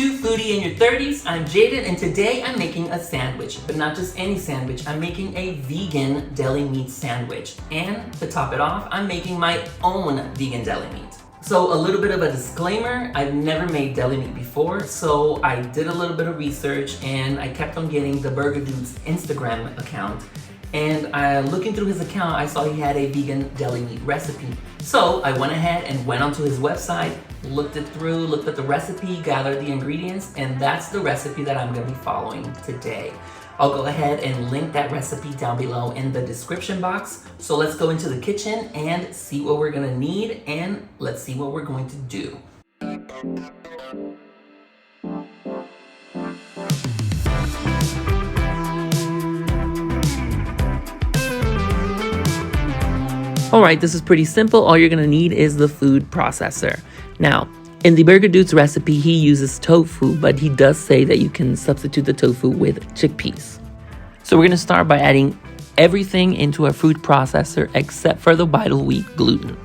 to Foodie in Your 30s. I'm Jaden and today I'm making a sandwich, but not just any sandwich. I'm making a vegan deli meat sandwich. And to top it off, I'm making my own vegan deli meat. So a little bit of a disclaimer, I've never made deli meat before, so I did a little bit of research and I kept on getting the Burger Dude's Instagram account. And looking through his account, I saw he had a vegan deli meat recipe. So I went ahead and went onto his website, looked at the recipe, gathered the ingredients, and that's the recipe that I'm gonna be following today. I'll go ahead and link that recipe down below in the description box. So let's go into the kitchen and see what we're gonna need, and let's see what we're going to do. Alright, this is pretty simple. All you're gonna need is the food processor. Now, in the Burger Dude's recipe, he uses tofu, but he does say that you can substitute the tofu with chickpeas. So we're gonna start by adding everything into our food processor except for the vital wheat gluten.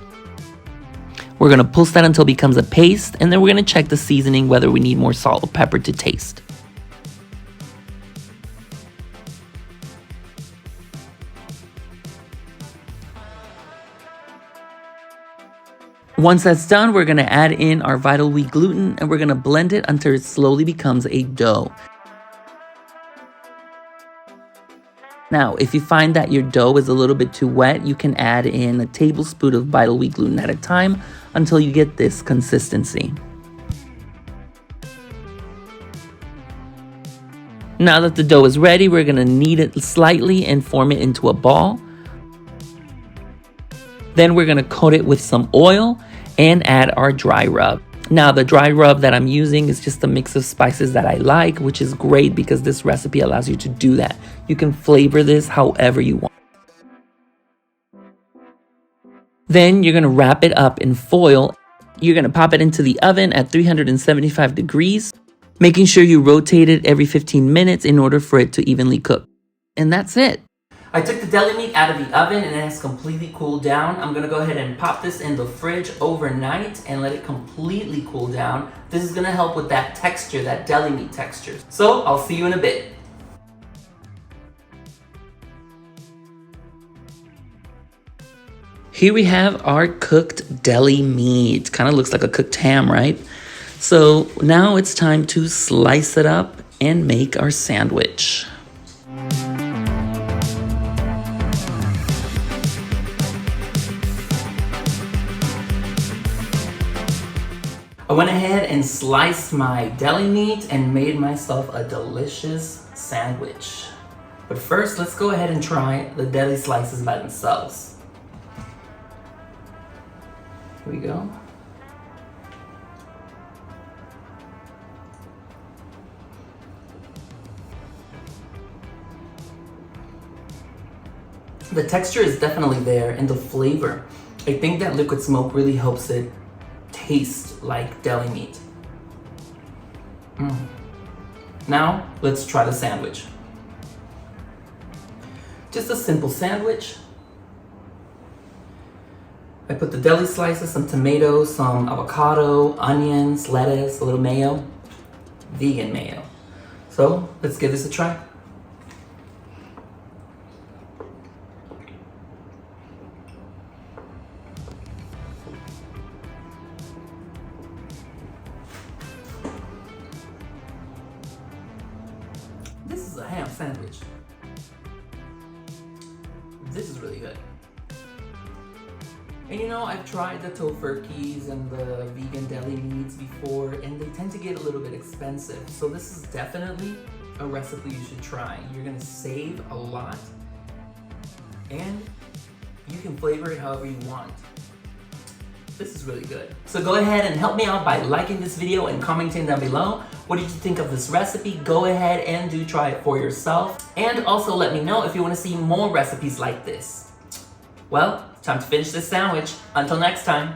We're gonna pulse that until it becomes a paste, and then we're gonna check the seasoning, whether we need more salt or pepper to taste. Once that's done, we're gonna add in our vital wheat gluten and we're gonna blend it until it slowly becomes a dough. Now, if you find that your dough is a little bit too wet, you can add in a tablespoon of vital wheat gluten at a time until you get this consistency. Now that the dough is ready, we're gonna knead it slightly and form it into a ball. Then we're gonna coat it with some oil and add our dry rub. Now the dry rub that I'm using is just a mix of spices that I like, which is great because this recipe allows you to do that. You can flavor this however you want. Then you're gonna wrap it up in foil. You're gonna pop it into the oven at 375 degrees, making sure you rotate it every 15 minutes in order for it to evenly cook. And that's it. I took the deli meat out of the oven and it has completely cooled down. I'm gonna go ahead and pop this in the fridge overnight and let it completely cool down. This is gonna help with that texture, that deli meat texture. So I'll see you in a bit. Here we have our cooked deli meat. Kind of looks like a cooked ham, right? So now it's time to slice it up and make our sandwich. I went ahead and sliced my deli meat and made myself a delicious sandwich. But first, let's go ahead and try the deli slices by themselves. Here we go. The texture is definitely there and the flavor. I think that liquid smoke really helps it taste like deli meat. Now, let's try the sandwich. Just a simple sandwich. I put the deli slices, some tomatoes, some avocado, onions, lettuce, a little mayo, vegan mayo. So, let's give this a try. This is a ham sandwich. This is really good. And you know, I've tried the tofurkeys and the vegan deli meats before, and they tend to get a little bit expensive. So this is definitely a recipe you should try. You're gonna save a lot, and you can flavor it however you want. This is really good. So go ahead and help me out by liking this video and commenting down below. What did you think of this recipe? Go ahead and do try it for yourself. And also let me know if you want to see more recipes like this. Well, time to finish this sandwich. Until next time.